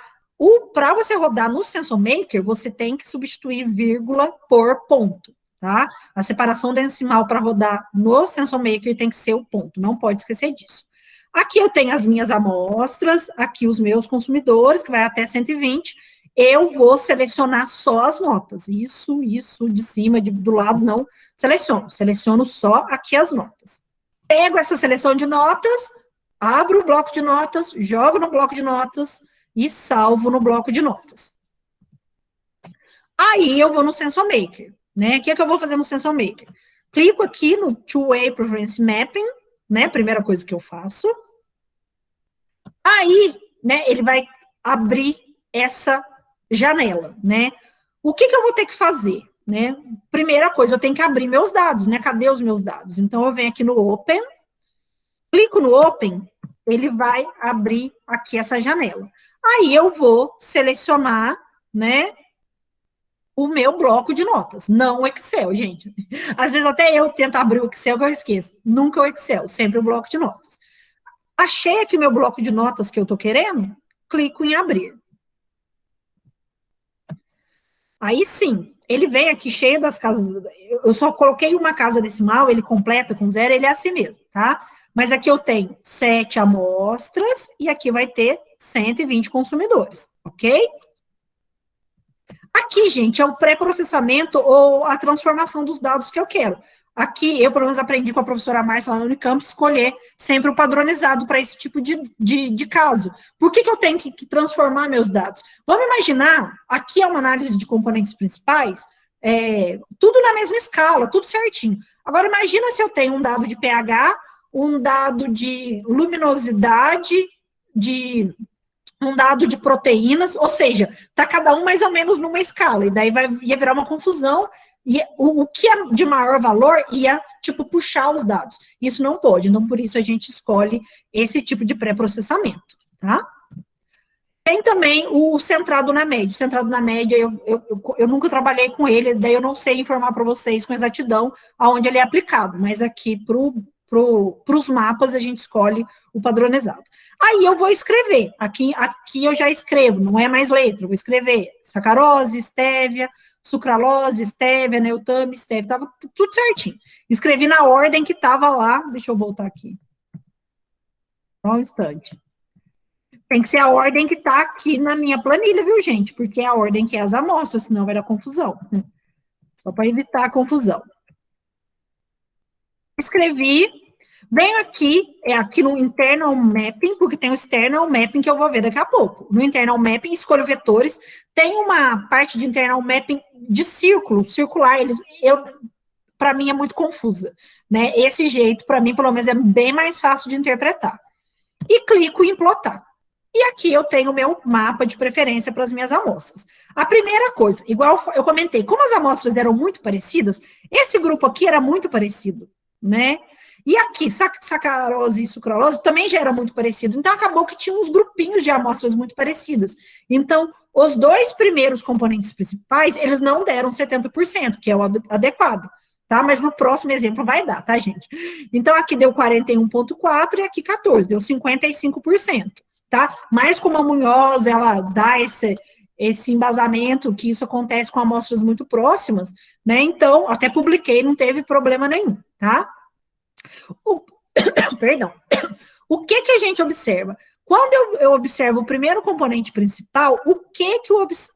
Para você rodar no SensorMaker, você tem que substituir vírgula por ponto. Tá? A separação decimal para rodar no SensorMaker tem que ser o ponto, não pode esquecer disso. Aqui eu tenho as minhas amostras, aqui os meus consumidores, que vai até 120, eu vou selecionar só as notas, isso de cima, do lado não seleciono só aqui as notas. Pego essa seleção de notas, abro o bloco de notas, jogo no bloco de notas e salvo no bloco de notas. Aí eu vou no SensorMaker. Né? O que eu vou fazer no SensorMaker? Clico aqui no Two-Way Preference Mapping, né? Primeira coisa que eu faço. Aí, né, ele vai abrir essa janela, né? O que eu vou ter que fazer, né? Primeira coisa, eu tenho que abrir meus dados, né? Cadê os meus dados? Então, eu venho aqui no Open, clico no Open, ele vai abrir aqui essa janela. Aí, eu vou selecionar, né, o meu bloco de notas, não o Excel, gente. Às vezes até eu tento abrir o Excel que eu esqueço. Nunca o Excel, sempre o bloco de notas. Achei aqui o meu bloco de notas que eu tô querendo, clico em abrir. Aí sim, ele vem aqui cheio das casas, eu só coloquei uma casa decimal, ele completa com 0, ele é assim mesmo, tá? Mas aqui eu tenho 7 amostras e aqui vai ter 120 consumidores, ok? Aqui, gente, é o pré-processamento ou a transformação dos dados que eu quero. Aqui, eu, pelo menos, aprendi com a professora Márcia lá no Unicamp, escolher sempre o padronizado para esse tipo de caso. Por que eu tenho que transformar meus dados? Vamos imaginar, aqui é uma análise de componentes principais, tudo na mesma escala, tudo certinho. Agora, imagina se eu tenho um dado de pH, um dado de luminosidade, um dado de proteínas, ou seja, está cada um mais ou menos numa escala, e daí ia virar uma confusão, e o que é de maior valor ia, tipo, puxar os dados. Isso não pode, então por isso a gente escolhe esse tipo de pré-processamento, tá? Tem também o centrado na média. O centrado na média, eu nunca trabalhei com ele, daí eu não sei informar para vocês com exatidão aonde ele é aplicado, mas aqui para os mapas a gente escolhe o padronizado. Aí eu vou escrever, aqui eu já escrevo, não é mais letra, eu vou escrever sacarose, estévia, sucralose, estévia, neutame, estévia, estava tudo certinho. Escrevi na ordem que estava lá, deixa eu voltar aqui. Só um instante. Tem que ser a ordem que está aqui na minha planilha, viu, gente? Porque é a ordem que é as amostras, senão vai dar confusão. Só para evitar a confusão. Escrevi, venho aqui, aqui no internal mapping, porque tem o external mapping que eu vou ver daqui a pouco. No internal mapping, escolho vetores. Tem uma parte de internal mapping de círculo, circular. Para mim é muito confusa, né? Esse jeito, para mim, pelo menos, é bem mais fácil de interpretar. E clico em plotar. E aqui eu tenho o meu mapa de preferência para as minhas amostras. A primeira coisa, igual eu comentei, como as amostras eram muito parecidas, esse grupo aqui era muito parecido, né? E aqui, sacarose e sucralose também já era muito parecido. Então, acabou que tinha uns grupinhos de amostras muito parecidas. Então, os dois primeiros componentes principais, eles não deram 70%, que é o adequado, tá? Mas no próximo exemplo vai dar, tá, gente? Então, aqui deu 41,4% e aqui 14%, deu 55%. Tá? Mas como a Munhoz, ela dá esse embasamento, que isso acontece com amostras muito próximas, né? Então, até publiquei, não teve problema nenhum, tá? Perdão. O que a gente observa? Quando eu observo o primeiro componente principal, o que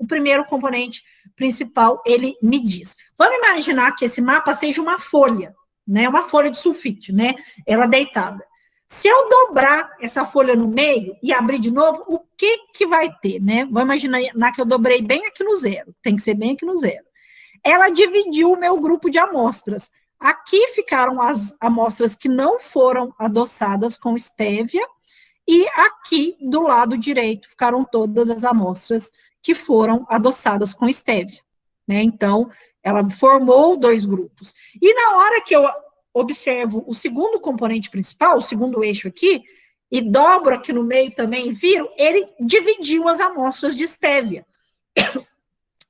o primeiro componente principal, ele me diz? Vamos imaginar que esse mapa seja uma folha, né? Uma folha de sulfite, né? Ela deitada. Se eu dobrar essa folha no meio e abrir de novo, o que vai ter, né? Vou imaginar que eu dobrei bem aqui no zero. Tem que ser bem aqui no zero. Ela dividiu o meu grupo de amostras. Aqui ficaram as amostras que não foram adoçadas com estévia e aqui, do lado direito, ficaram todas as amostras que foram adoçadas com estévia, né? Então, ela formou dois grupos. E na hora que eu observo o segundo componente principal, o segundo eixo aqui, e dobro aqui no meio também, viro, ele dividiu as amostras de estévia.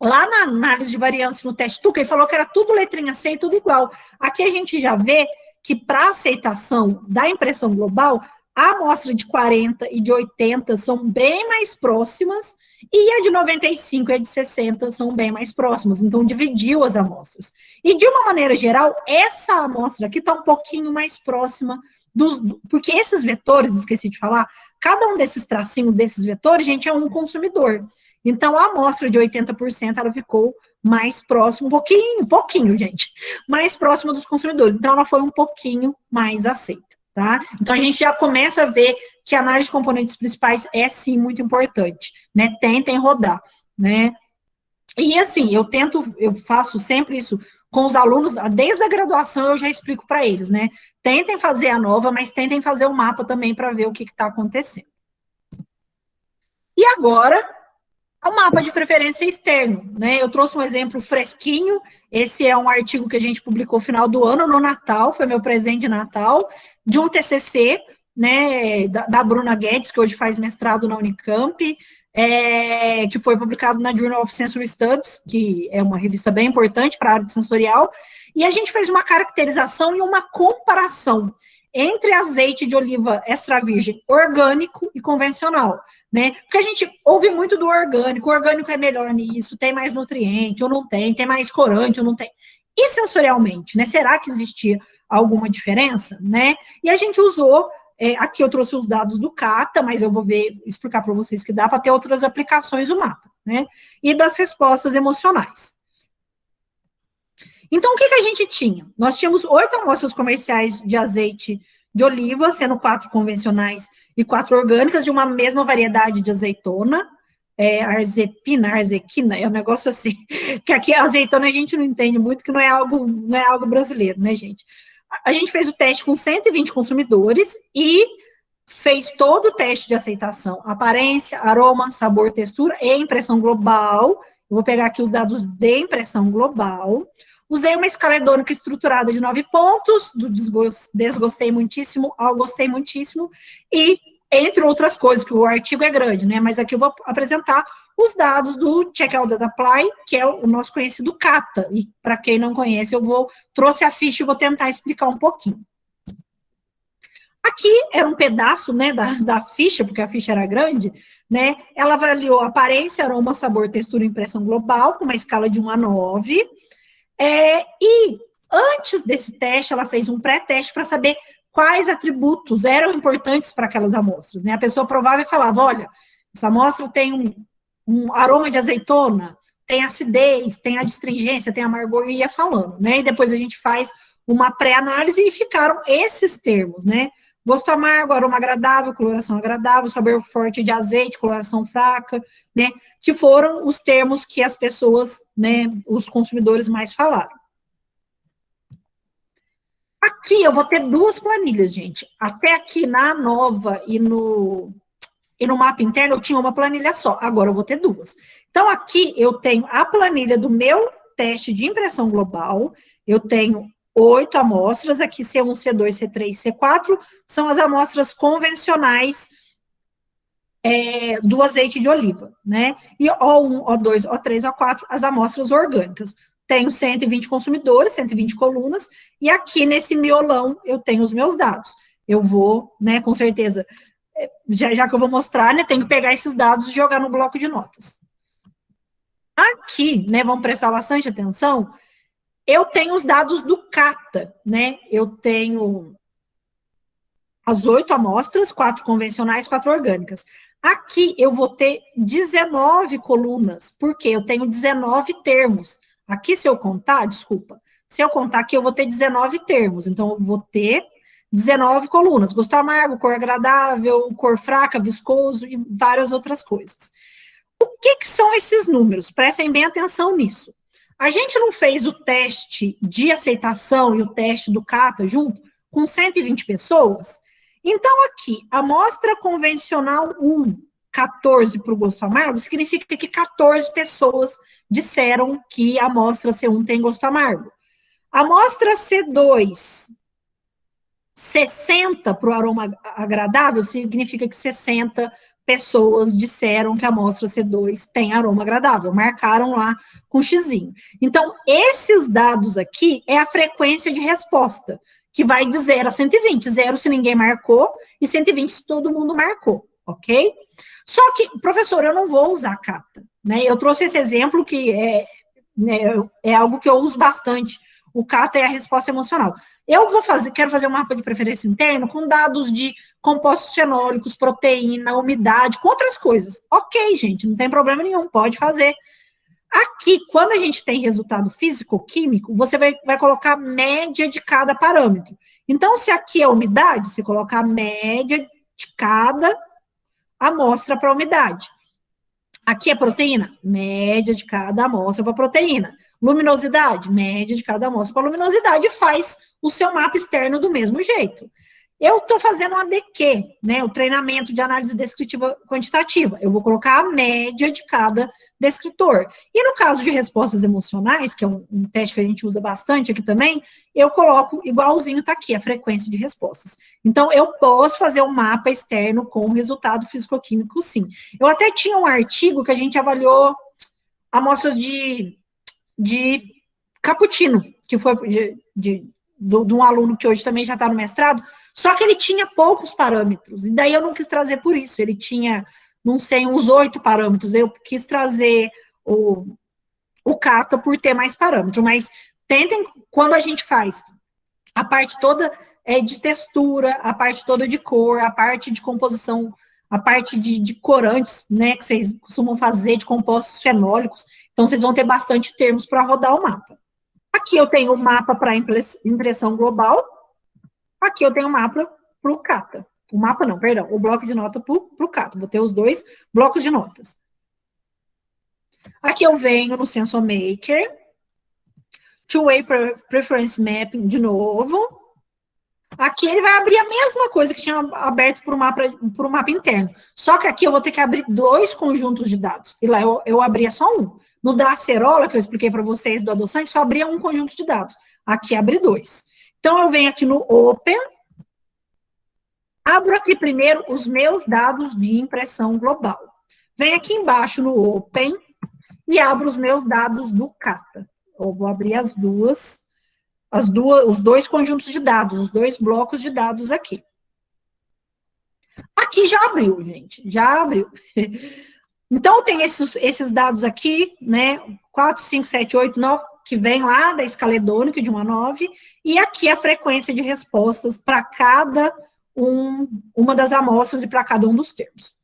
Lá na análise de variância no teste Tuca, ele falou que era tudo letrinha C e tudo igual. Aqui a gente já vê que para aceitação da impressão global, a amostra de 40 e de 80 são bem mais próximas, e a de 95 e a de 60 são bem mais próximas, então dividiu as amostras. E de uma maneira geral, essa amostra aqui está um pouquinho mais próxima porque esses vetores, esqueci de falar, cada um desses tracinhos desses vetores, gente, é um consumidor. Então, a amostra de 80%, ela ficou mais próxima, pouquinho, gente, mais próxima dos consumidores. Então, ela foi um pouquinho mais aceita. Tá? Então, a gente já começa a ver que a análise de componentes principais é, sim, muito importante, né? Tentem rodar, né? E, assim, eu faço sempre isso com os alunos, desde a graduação eu já explico para eles, né? Tentem fazer a nova, mas tentem fazer o mapa também para ver o que está acontecendo. E agora, o mapa de preferência externo, né? Eu trouxe um exemplo fresquinho, esse é um artigo que a gente publicou no final do ano, no Natal, foi meu presente de Natal, de um TCC, né, da Bruna Guedes, que hoje faz mestrado na Unicamp, que foi publicado na Journal of Sensory Studies, que é uma revista bem importante para a área de sensorial, e a gente fez uma caracterização e uma comparação entre azeite de oliva extra virgem orgânico e convencional, né? Porque a gente ouve muito do orgânico, o orgânico é melhor nisso, tem mais nutriente ou não tem mais corante ou não tem. E sensorialmente, né? Será que existia alguma diferença, né? E a gente usou, aqui eu trouxe os dados do CATA, mas eu vou explicar para vocês que dá para ter outras aplicações do mapa, né? E das respostas emocionais. Então, o que a gente tinha? Nós tínhamos 8 amostras comerciais de azeite de oliva, sendo 4 convencionais e 4 orgânicas, de uma mesma variedade de azeitona, arzequina, é um negócio assim, que aqui a azeitona a gente não entende muito, que não é algo brasileiro, né, gente? A gente fez o teste com 120 consumidores e fez todo o teste de aceitação, aparência, aroma, sabor, textura e impressão global. Eu vou pegar aqui os dados de impressão global. Usei uma escala hedônica estruturada de 9 pontos, do desgostei muitíssimo ao gostei muitíssimo, e entre outras coisas, que o artigo é grande, né? Mas aqui eu vou apresentar os dados do Checkout Data Apply, que é o nosso conhecido CATA. E para quem não conhece, trouxe a ficha e vou tentar explicar um pouquinho. Aqui era um pedaço, né, da ficha, porque a ficha era grande, né? Ela avaliou aparência, aroma, sabor, textura e impressão global, com uma escala de 1 a 9. E antes desse teste, ela fez um pré-teste para saber quais atributos eram importantes para aquelas amostras, né? A pessoa provava e falava, olha, essa amostra tem um aroma de azeitona, tem acidez, tem adstringência, tem amargor, e ia falando, né? E depois a gente faz uma pré-análise e ficaram esses termos, né? Gosto amargo, aroma agradável, coloração agradável, sabor forte de azeite, coloração fraca, né? Que foram os termos que as pessoas, né, os consumidores mais falaram. Aqui eu vou ter duas planilhas, gente. Até aqui na nova e no mapa interno eu tinha uma planilha só. Agora eu vou ter duas. Então aqui eu tenho a planilha do meu teste de impressão global. Eu tenho 8 amostras. Aqui C1, C2, C3, C4 são as amostras convencionais do azeite de oliva, né? E O1, O2, O3, O4, as amostras orgânicas. Tenho 120 consumidores, 120 colunas, e aqui nesse miolão eu tenho os meus dados. Eu vou, né, com certeza, já que eu vou mostrar, né, tenho que pegar esses dados e jogar no bloco de notas. Aqui, né, vamos prestar bastante atenção, eu tenho os dados do CATA, né, eu tenho as 8 amostras, 4 convencionais, 4 orgânicas. Aqui eu vou ter 19 colunas, porque eu tenho 19 termos. Aqui, se eu contar, desculpa, se eu contar aqui, eu vou ter 19 termos. Então, eu vou ter 19 colunas. Gosto amargo, cor agradável, cor fraca, viscoso e várias outras coisas. O que são esses números? Prestem bem atenção nisso. A gente não fez o teste de aceitação e o teste do CATA junto com 120 pessoas? Então, aqui, amostra convencional 1, 14 para o gosto amargo, significa que 14 pessoas disseram que a amostra C1 tem gosto amargo. A amostra C2, 60 para o aroma agradável, significa que 60 pessoas disseram que a amostra C2 tem aroma agradável, marcaram lá com xizinho. Então, esses dados aqui é a frequência de resposta, que vai de 0 a 120, 0 se ninguém marcou, e 120 se todo mundo marcou, ok? Só que, professor, eu não vou usar CATA, né? Eu trouxe esse exemplo que é algo que eu uso bastante. O CATA é a resposta emocional. Quero fazer um mapa de preferência interno com dados de compostos fenólicos, proteína, umidade, com outras coisas. Ok, gente, não tem problema nenhum, pode fazer. Aqui, quando a gente tem resultado físico-químico, você vai colocar a média de cada parâmetro. Então, se aqui é umidade, você coloca a média de cada amostra para a umidade. Aqui é proteína, média de cada amostra para proteína. Luminosidade, média de cada amostra para luminosidade, faz o seu mapa externo do mesmo jeito. Eu estou fazendo um ADQ, né, o treinamento de análise descritiva quantitativa. Eu vou colocar a média de cada descritor. E no caso de respostas emocionais, que é um teste que a gente usa bastante aqui também, eu coloco igualzinho, está aqui, a frequência de respostas. Então, eu posso fazer um mapa externo com o resultado físico-químico, sim. Eu até tinha um artigo que a gente avaliou amostras de cappuccino, que foi de um aluno que hoje também já está no mestrado, só que ele tinha poucos parâmetros, e daí eu não quis trazer por isso, ele tinha, não sei, uns 8 parâmetros, eu quis trazer o CATA por ter mais parâmetros, mas tentem, quando a gente faz a parte toda de textura, a parte toda de cor, a parte de composição, a parte de corantes, né, que vocês costumam fazer, de compostos fenólicos, então vocês vão ter bastante termos para rodar o mapa. Aqui eu tenho o mapa para impressão global. Aqui eu tenho o mapa para o CATA. O mapa não, perdão, o bloco de nota para o CATA. Vou ter os dois blocos de notas. Aqui eu venho no Sensor Maker. Two-Way Preference Mapping de novo. Aqui ele vai abrir a mesma coisa que tinha aberto para o mapa interno. Só que aqui eu vou ter que abrir 2 conjuntos de dados. E lá eu abria só um. No da acerola, que eu expliquei para vocês, do adoçante, só abria um conjunto de dados. Aqui abre 2. Então, eu venho aqui no Open. Abro aqui primeiro os meus dados de impressão global. Venho aqui embaixo no Open e abro os meus dados do Kata. Eu vou abrir os dois conjuntos de dados, os dois blocos de dados aqui. Aqui já abriu, gente, já abriu. Então, tem esses dados aqui, né, 4, 5, 7, 8, 9, que vem lá da escala hedônica de 1 a 9, e aqui a frequência de respostas para cada uma das amostras e para cada um dos termos.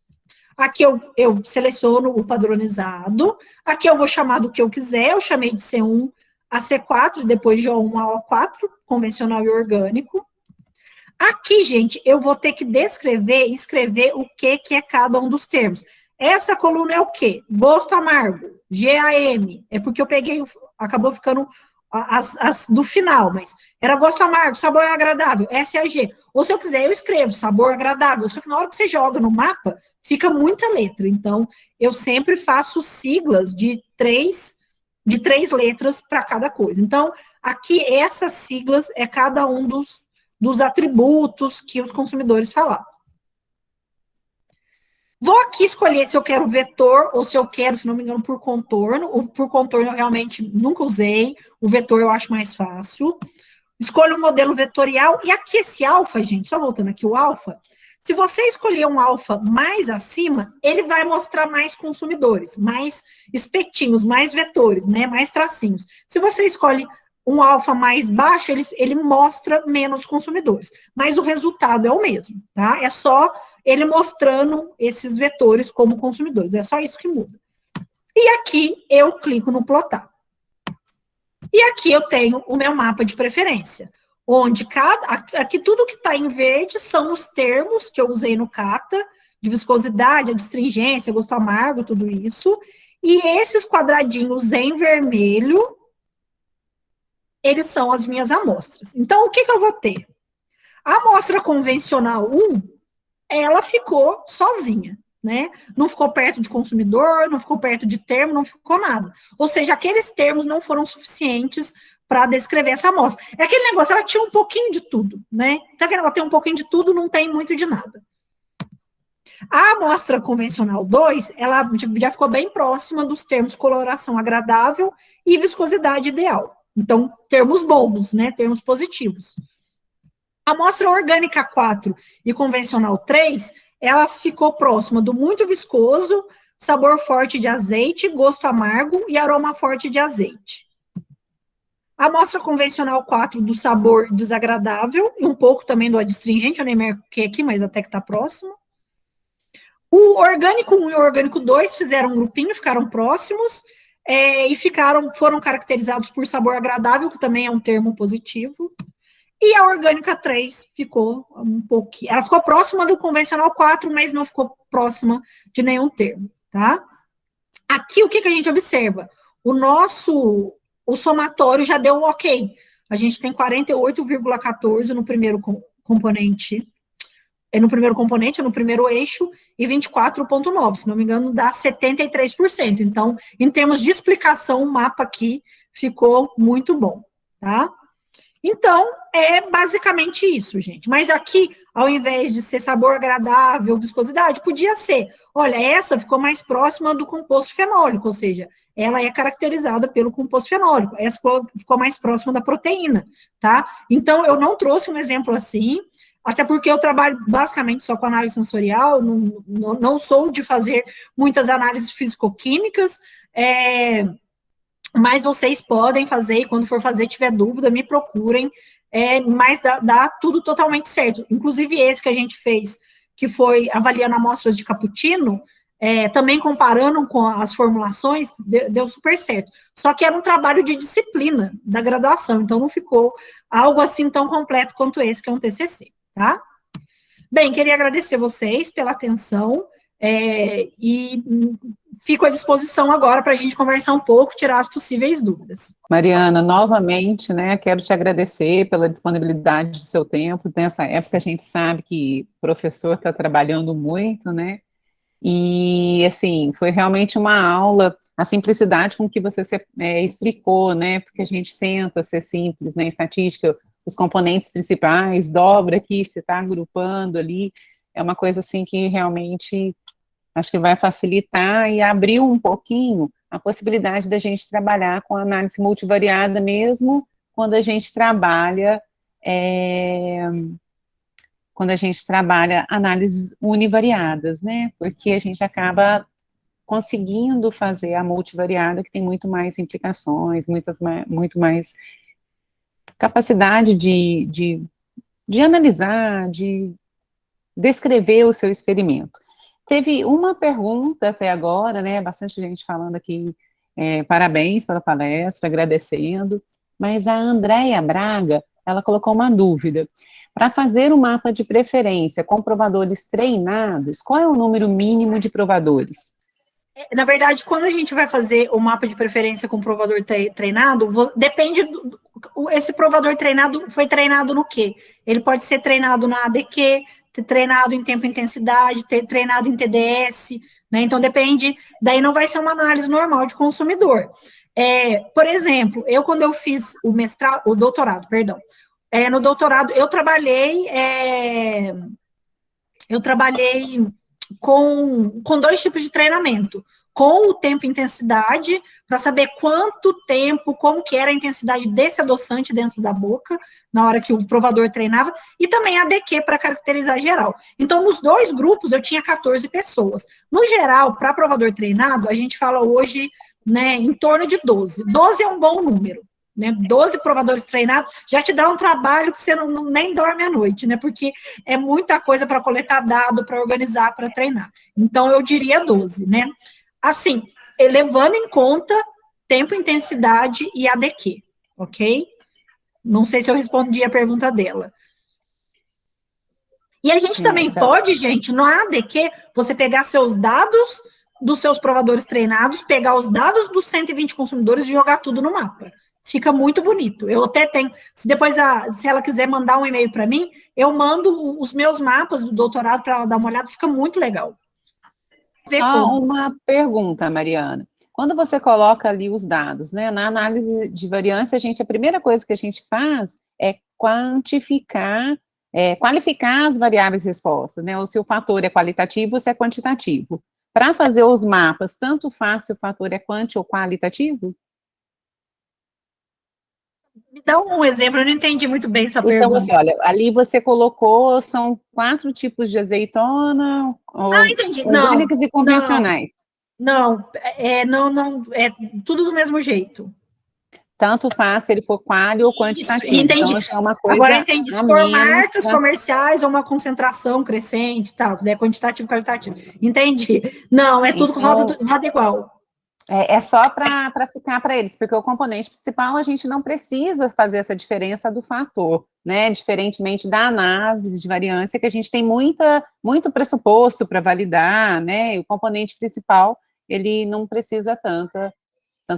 Aqui eu seleciono o padronizado, aqui eu vou chamar do que eu quiser, eu chamei de C1 a C4, depois de O1 a O4, convencional e orgânico. Aqui, gente, eu vou ter que escrever o que é cada um dos termos. Essa coluna é o quê? Gosto amargo, GAM, é porque eu peguei, acabou ficando as do final, mas era gosto amargo, sabor agradável, SAG. Ou se eu quiser, eu escrevo sabor agradável, só que na hora que você joga no mapa, fica muita letra. Então, eu sempre faço siglas de três letras para cada coisa. Então, aqui, essas siglas é cada um dos atributos que os consumidores falaram. Vou aqui escolher se eu quero vetor ou se eu quero, se não me engano, por contorno. O por contorno eu realmente nunca usei. O vetor eu acho mais fácil. Escolho o modelo vetorial. E aqui esse alfa, gente, só voltando aqui o alfa. Se você escolher um alfa mais acima, ele vai mostrar mais consumidores, mais espetinhos, mais vetores, né? Mais tracinhos. Se você escolhe um alfa mais baixo, ele mostra menos consumidores. Mas o resultado é o mesmo, tá? É só ele mostrando esses vetores como consumidores. É só isso que muda. E aqui eu clico no plotar. E aqui eu tenho o meu mapa de preferência, onde aqui tudo que está em verde são os termos que eu usei no Kata, de viscosidade, adstringência, gosto amargo, tudo isso. E esses quadradinhos em vermelho, eles são as minhas amostras. Então, o que eu vou ter? A amostra convencional 1, ela ficou sozinha, né? Não ficou perto de consumidor, não ficou perto de termo, não ficou nada. Ou seja, aqueles termos não foram suficientes para descrever essa amostra. É aquele negócio, ela tinha um pouquinho de tudo, né? Então, ela tem um pouquinho de tudo, não tem muito de nada. A amostra convencional 2, ela já ficou bem próxima dos termos coloração agradável e viscosidade ideal. Então, termos bons, né? Termos positivos. A amostra orgânica 4 e convencional 3, ela ficou próxima do muito viscoso, sabor forte de azeite, gosto amargo e aroma forte de azeite. A amostra convencional 4 do sabor desagradável e um pouco também do adstringente, eu nem marquei aqui, mas até que está próximo. O orgânico 1 e o orgânico 2 fizeram um grupinho, ficaram próximos, e foram caracterizados por sabor agradável, que também é um termo positivo. E a orgânica 3 ficou um pouquinho... Ela ficou próxima do convencional 4, mas não ficou próxima de nenhum termo, tá? Aqui, o que a gente observa? O somatório já deu um ok. A gente tem 48,14 no primeiro componente, no primeiro eixo, e 24,9, se não me engano, dá 73%. Então, em termos de explicação, o mapa aqui ficou muito bom, tá? Então, é basicamente isso, gente. Mas aqui, ao invés de ser sabor agradável, viscosidade, podia ser, olha, essa ficou mais próxima do composto fenólico, ou seja, ela é caracterizada pelo composto fenólico, essa ficou mais próxima da proteína, tá? Então, eu não trouxe um exemplo assim, até porque eu trabalho basicamente só com análise sensorial, não sou de fazer muitas análises físico-químicas, mas vocês podem fazer, e quando for fazer, tiver dúvida, me procurem, mas dá tudo totalmente certo. Inclusive esse que a gente fez, que foi avaliando amostras de cappuccino, também comparando com as formulações, deu super certo. Só que era um trabalho de disciplina da graduação, então não ficou algo assim tão completo quanto esse, que é um TCC, tá? Bem, queria agradecer vocês pela atenção, e fico à disposição agora para a gente conversar um pouco, tirar as possíveis dúvidas. Mariana, novamente, né, quero te agradecer pela disponibilidade do seu tempo. Nessa época a gente sabe que o professor está trabalhando muito, né, e, assim, foi realmente uma aula, a simplicidade com que você explicou, né, porque a gente tenta ser simples, né, em estatística, os componentes principais, dobra aqui, você está agrupando ali, é uma coisa assim que realmente acho que vai facilitar e abrir um pouquinho a possibilidade da gente trabalhar com análise multivariada mesmo quando a gente trabalha análises univariadas, né? Porque a gente acaba conseguindo fazer a multivariada, que tem muito mais implicações, muito mais capacidade de analisar, de descrever o seu experimento. Teve uma pergunta até agora, né? Bastante gente falando aqui, parabéns pela palestra, agradecendo, mas a Andréia Braga, ela colocou uma dúvida. Para fazer um mapa de preferência com provadores treinados, qual é o número mínimo de provadores? Na verdade, quando a gente vai fazer o mapa de preferência com provador treinado, depende esse provador treinado foi treinado no quê? Ele pode ser treinado na ADQ, treinado em tempo e intensidade, treinado em TDS, né? Então depende, daí não vai ser uma análise normal de consumidor. Por exemplo, quando eu fiz o doutorado, perdão, no doutorado eu trabalhei com dois tipos de treinamento, com o tempo e intensidade, para saber quanto tempo, como que era a intensidade desse adoçante dentro da boca, na hora que o provador treinava, e também a DQ para caracterizar geral. Então, nos dois grupos, eu tinha 14 pessoas. No geral, para provador treinado, a gente fala hoje, né, em torno de 12. 12 é um bom número. Né, 12 provadores treinados, já te dá um trabalho que você nem dorme à noite, né? Porque é muita coisa para coletar dado, para organizar, para treinar. Então, eu diria 12, né? Assim, levando em conta tempo, intensidade e ADQ, ok? Não sei se eu respondi a pergunta dela. E a gente também pode, gente, no ADQ, você pegar seus dados dos seus provadores treinados, pegar os dados dos 120 consumidores e jogar tudo no mapa. Fica muito bonito. Eu até tenho, se ela quiser mandar um e-mail para mim, eu mando os meus mapas do doutorado para ela dar uma olhada, fica muito legal. Só uma pergunta, Mariana. Quando você coloca ali os dados, né, na análise de variância, a primeira coisa que a gente faz é qualificar as variáveis respostas, né, ou se o fator é qualitativo ou se é quantitativo. Para fazer os mapas, tanto faz se o fator é quanti ou qualitativo? Me dá um exemplo, eu não entendi muito bem sua pergunta. Então, assim, olha, ali você colocou, são 4 tipos de azeitona, entendi. orgânicas e convencionais. Não, é tudo do mesmo jeito. Tanto faz se ele for quali ou quantitativo. Isso, entendi. Então, é uma coisa. Agora entendi, se for marcas comerciais ou uma concentração crescente, tal, né, quantitativo, qualitativo. Entendi. Não, é tudo roda igual. É só para ficar para eles, porque o componente principal a gente não precisa fazer essa diferença do fator, né? Diferentemente da análise de variância, que a gente tem muito pressuposto para validar, né? E o componente principal, ele não precisa tanta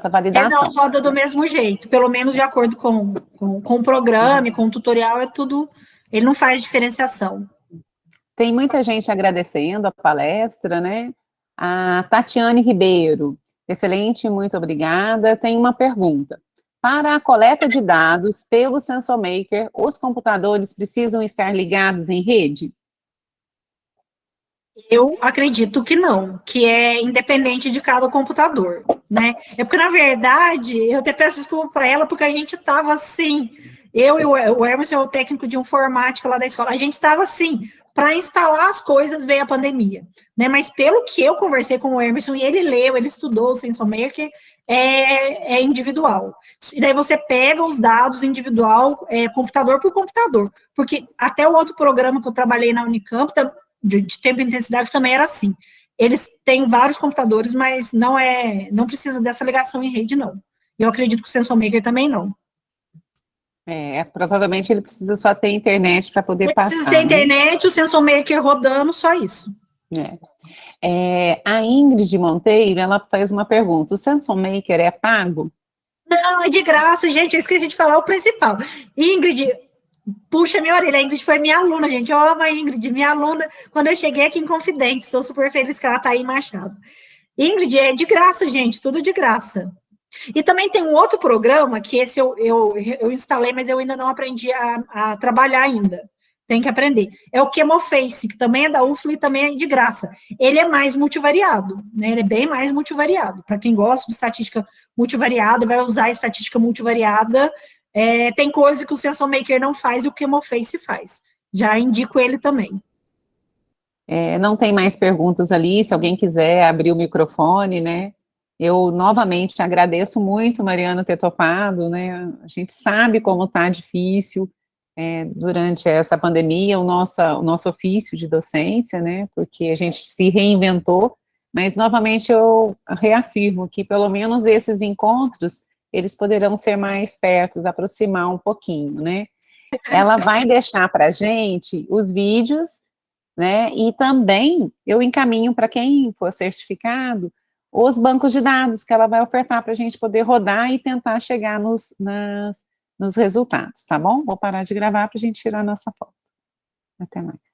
validação. Não roda do mesmo jeito, pelo menos de acordo com o programa, com o tutorial, é tudo, ele não faz diferenciação. Tem muita gente agradecendo a palestra, né? A Tatiane Ribeiro, excelente, muito obrigada. Tem uma pergunta. Para a coleta de dados pelo SensorMaker, os computadores precisam estar ligados em rede? Eu acredito que não, que é independente de cada computador, né? É porque, na verdade, eu até peço desculpa para ela, porque a gente estava assim, eu e o Emerson, o técnico de informática lá da escola, a gente estava assim, para instalar as coisas veio a pandemia, né? Mas pelo que eu conversei com o Emerson, e ele leu, ele estudou o SensorMaker, é individual. E daí você pega os dados individual, computador por computador, porque até o outro programa que eu trabalhei na Unicamp, de tempo e intensidade também era assim. Eles têm vários computadores, mas não precisa dessa ligação em rede, não. Eu acredito que o SensorMaker também não. Provavelmente ele precisa só ter internet para poder passar. Precisa ter internet, o SensorMaker rodando, só isso. A Ingrid Monteiro, ela faz uma pergunta, o SensorMaker é pago? Não, é de graça, gente, eu esqueci de falar o principal. Ingrid, puxa minha orelha, a Ingrid foi minha aluna, gente, eu amo a Ingrid, minha aluna, quando eu cheguei aqui em Confidente, estou super feliz que ela está aí em Machado. Ingrid, é de graça, gente, tudo de graça. E também tem um outro programa, que esse eu instalei, mas eu ainda não aprendi a trabalhar ainda. Tem que aprender. É o Chemoface, que também é da UFLA e também é de graça. Ele é mais multivariado, né? Ele é bem mais multivariado. Para quem gosta de estatística multivariada, vai usar a estatística multivariada. Tem coisa que o Sensor Maker não faz e o Chemoface faz. Já indico ele também. Não tem mais perguntas ali, se alguém quiser abrir o microfone, né? Eu novamente agradeço muito, Mariana, ter topado, né? A gente sabe como está difícil durante essa pandemia o nosso ofício de docência, né? Porque a gente se reinventou, mas novamente eu reafirmo que pelo menos esses encontros eles poderão ser mais perto, aproximar um pouquinho, né? Ela vai deixar para a gente os vídeos, né? E também eu encaminho para quem for certificado os bancos de dados que ela vai ofertar para a gente poder rodar e tentar chegar nos resultados, tá bom? Vou parar de gravar para a gente tirar a nossa foto. Até mais.